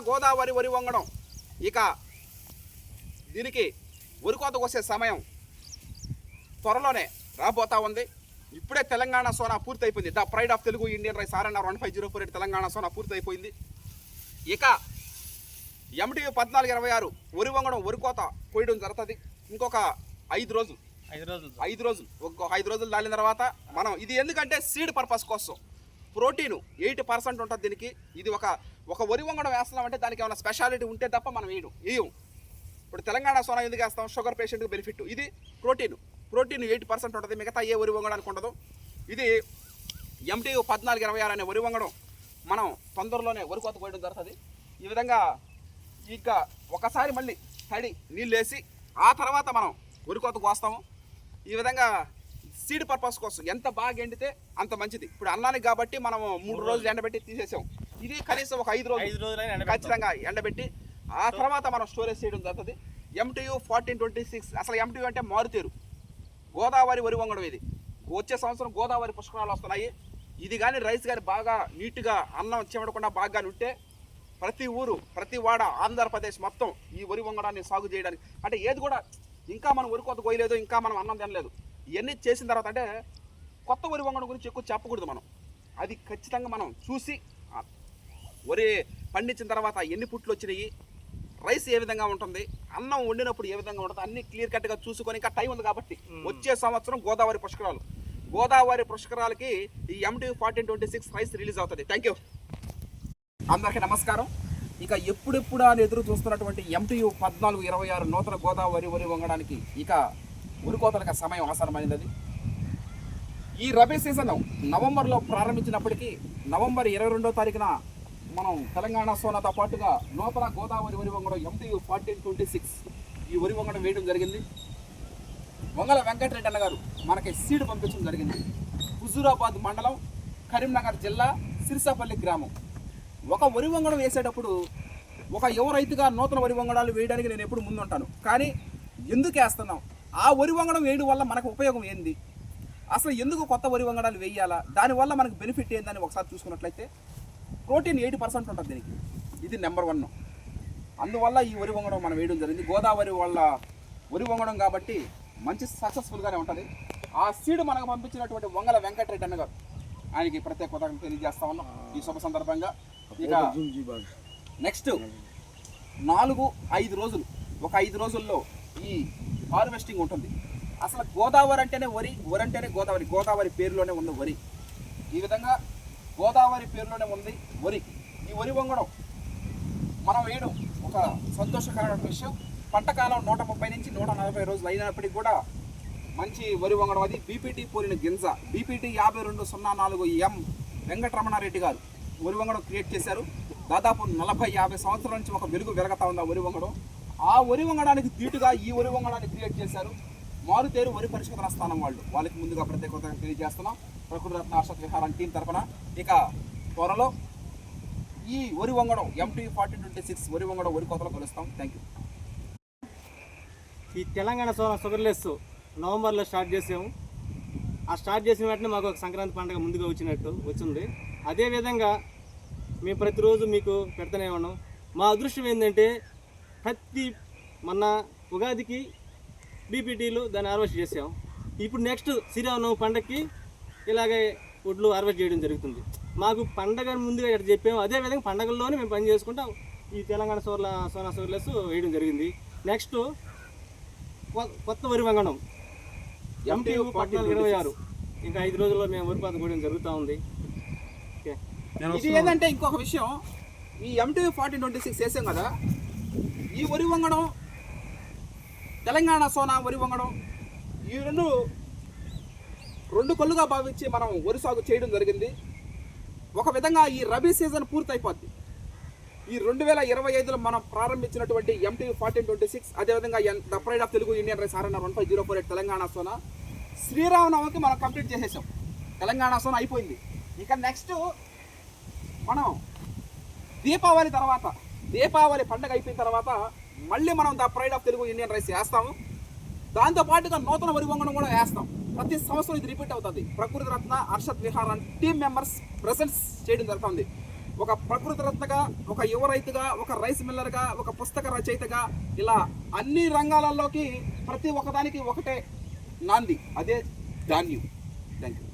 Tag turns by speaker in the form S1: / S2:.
S1: గోదావరి వరి వంగడం ఇక దీనికి వరి కోతకు వచ్చే సమయం త్వరలోనే రాబోతా ఉంది. ఇప్పుడే తెలంగాణ సోనా పూర్తి అయిపోయింది. The pride of Telugu Indian rice RNR 15048 Telangana Sona పూర్తి అయిపోయింది. ఇక MTU 1426 వరి వంగడం వరి కోత కోయడం జరుగుతుంది. ఇంకొక 5 రోజులు ఇంకొక 5 రోజులు దాలిన తర్వాత మనం ఇది ఎందుకంటే సీడ్ పర్పస్ కోసం ప్రోటీన్ 80% ఉంటుంది దీనికి. ఇది ఒక వరి వంగడం వేస్తున్నామంటే దానికి ఏమైనా స్పెషాలిటీ ఉంటే తప్ప మనం వేయం. ఇప్పుడు తెలంగాణ సోనా ఎందుకు వేస్తాం? షుగర్ పేషెంట్కి బెనిఫిట్. ఇది ప్రోటీన్ 80% ఉంటుంది, మిగతా ఏ వరి వంగడానికి ఉండదు. ఇది MTU 1426 అనే వరి వంగడం మనం తొందరలోనే వరి కోత కోయడం జరుగుతుంది. ఈ విధంగా ఇక ఒకసారి మళ్ళీ తడి నీళ్ళు వేసి ఆ తర్వాత మనం వరి కోత కోస్తాము. ఈ విధంగా సీడ్ పర్పస్ కోసం ఎంత బాగా ఎండితే అంత మంచిది. ఇప్పుడు అన్నానికి కాబట్టి మనం 3 రోజులు ఎండబెట్టి తీసేసాం. ఇది కనీసం ఒక 5 రోజులు ఖచ్చితంగా ఎండబెట్టి ఆ తర్వాత మనం స్టోరేజ్ చేయడం జరుగుతుంది. MTU 1426 అసలు MTU అంటే మారుతేరు గోదావరి వరి వంగడం. ఇది వచ్చే సంవత్సరం గోదావరి పుష్కరాలు వస్తున్నాయి. ఇది కానీ రైస్ కానీ బాగా నీట్గా అన్నం చెమడకుండా బాగా ఉంటే ప్రతి ఊరు ప్రతి వాడ ఆంధ్రప్రదేశ్ మొత్తం ఈ వరి వంగడాన్ని సాగు చేయడానికి అంటే ఏది కూడా ఇంకా మనం వరి కోత కోయలేదు, ఇంకా మనం అన్నం తినలేదు. ఇవన్నీ చేసిన తర్వాత అంటే కొత్త వరి వంగడం గురించి ఎక్కువ చెప్పకూడదు. మనం అది ఖచ్చితంగా మనం చూసి వరి పండించిన తర్వాత ఎన్ని పుట్లు వచ్చినాయి, రైస్ ఏ విధంగా ఉంటుంది, అన్నం వండినప్పుడు ఏ విధంగా ఉంటుంది అన్ని క్లియర్ కట్గా చూసుకొని ఇంకా టైం ఉంది కాబట్టి వచ్చే సంవత్సరం గోదావరి పుష్కరాలకి ఈ MTU 1426 రైస్ రిలీజ్ అవుతుంది. Thank you. అందరికీ నమస్కారం. ఇక ఎప్పుడెప్పుడు అని ఎదురు చూస్తున్నటువంటి MTU 1426 నూతన గోదావరి వరి వంగడానికి ఇక వరి కోతలకు సమయం ఆసన్నమైనది. ఈ రబీ సీజన్ నవంబర్లో ప్రారంభించినప్పటికీ నవంబర్ 22వ తారీఖున మనం తెలంగాణ సోనాతో పాటుగా నూతన గోదావరి వరి వంగడం MTU 1426 ఈ వరి వంగడం వేయడం జరిగింది. వంగల వెంకటరెడ్డి అన్న గారు మనకి సీడ్ పంపించడం జరిగింది. హుజూరాబాద్ మండలం, కరీంనగర్ జిల్లా, సిరిసాపల్లి గ్రామం. ఒక వరి వంగడం వేసేటప్పుడు ఒక యువ రైతుగా నూతన వరి వంగడాలు వేయడానికి నేను ఎప్పుడు ముందుంటాను. కానీ ఎందుకు వేస్తున్నాం, ఆ వరి వంగడం వేయడం వల్ల మనకు ఉపయోగం ఏంది, అసలు ఎందుకు కొత్త వరి వంగడాలు వేయాలా, దానివల్ల మనకు బెనిఫిట్ ఏందని ఒకసారి చూసుకున్నట్లయితే ప్రోటీన్ 80% ఉంటుంది దీనికి. ఇది నెంబర్ 1. అందువల్ల ఈ వరి వంగడం మనం వేయడం జరిగింది. గోదావరి వల్ల వరి వంగడం కాబట్టి మంచి సక్సెస్ఫుల్గానే ఉంటుంది. ఆ సీడ్ మనకు పంపించినటువంటి వంగల వెంకటరెడ్డి అన్న గారు ఆయనకి ప్రత్యేక తెలియజేస్తా ఉన్నాం ఈ శుభ సందర్భంగా. ఇక నెక్స్ట్ 4-5 రోజులు, ఒక 5 రోజుల్లో ఈ హార్వెస్టింగ్ ఉంటుంది. అసలు గోదావరి అంటేనే వరి, వరి అంటేనే గోదావరి, గోదావరి పేరులోనే ఉంది వరి. ఈ విధంగా గోదావరి పేరులోనే ఉంది వరి. ఈ వరి వంగడం మనం వేయడం ఒక సంతోషకరమైన విషయం. పంటకాలం 130 నుంచి 140 రోజులు అయినప్పటికీ కూడా మంచి వరి వంగడం. అది బీపీటీ పోలిన గింజ BPT 5204M వెంకటరమణారెడ్డి గారు వరి వంగడం క్రియేట్ చేశారు. దాదాపు 40-50 సంవత్సరాల నుంచి ఒక వెలుగు వెలగతా ఉంది ఆ వరి వంగడం. ఆ వరి వంగడానికి దీటుగా ఈ వరి వంగడాన్ని క్రియేట్ చేశారు మారుతేరు వరి పరిశోధన స్థానం వాళ్ళకి ముందుగా ప్రత్యేకత తెలియజేస్తున్నాం ప్రకృతి రత్న అర్షత్ విహారం టీం తరఫున. ఇక త్వరలో ఈ వరి వంగడం MTU 1426 వరి వంగడం వరి కోతలో కలుస్తాం. Thank you.
S2: ఈ తెలంగాణ సోనా షుగర్లెస్ నవంబర్లో స్టార్ట్ చేసాము. ఆ స్టార్ట్ చేసిన వెంటనే మాకు ఒక సంక్రాంతి పండుగ ముందుగా వచ్చింది. అదేవిధంగా మేము ప్రతిరోజు మీకు పెడుతూనే ఉన్నాం. మా అదృష్టం ఏంటంటే మొన్న ఉగాదికి BPTలు దాన్ని హార్వెస్ట్ చేసాం. ఇప్పుడు నెక్స్ట్ శ్రీరామనవమి పండగకి ఇలాగే వడ్లు హార్వెస్ట్ చేయడం జరుగుతుంది. మాకు పండగ ముందుగా ఎట్లా చెప్పాము అదేవిధంగా పండగల్లోనే మేము పని చేసుకుంటాం. ఈ తెలంగాణ సోనా షుగర్లెస్ వేయడం జరిగింది. నెక్స్ట్ కొత్త వరి వంగడం MTU 1426 ఇంకా 5 రోజుల్లో మేము వరి కోత కోయడం జరుగుతూ ఉంది.
S1: ఇది ఏంటంటే ఇంకొక విషయం, ఈ MTU 1426 వేసాం కదా, ఈ వరి వంగడం తెలంగాణ సోనా వరి వంగడం ఈ రెండు కళ్ళుగా భావించి మనం వరి సాగు చేయడం జరిగింది. ఒక విధంగా ఈ రబీ సీజన్ పూర్తి అయిపోద్ది. ఈ 2025లో మనం ప్రారంభించినటువంటి MTU 1426 అదేవిధంగా the pride of Telugu Indian rice RNR 15048 Telangana Sona శ్రీరామనవమికి మనం కంప్లీట్ చేసేసాం. తెలంగాణ సోనా అయిపోయింది. ఇక నెక్స్ట్ మనం దీపావళి పండుగ అయిపోయిన తర్వాత మళ్ళీ మనం the pride of Telugu Indian rice వేస్తాము. దాంతోపాటుగా నూతన వరి వంగడం కూడా వేస్తాం. ప్రతి సంవత్సరం ఇది రిపీట్ అవుతుంది. ప్రకృతి రత్న అర్షత్ విహారం టీమ్ మెంబర్స్ ప్రెజెంట్స్ చేయడం జరుగుతుంది. ఒక ప్రకృతి రత్నగా, ఒక యువ రైతుగా, ఒక రైస్ మిల్లర్గా, ఒక పుస్తక రచయితగా, ఇలా అన్ని రంగాలలోకి ప్రతి ఒక్కదానికి ఒకటే నాంది, అదే ధాన్యం. Thank you.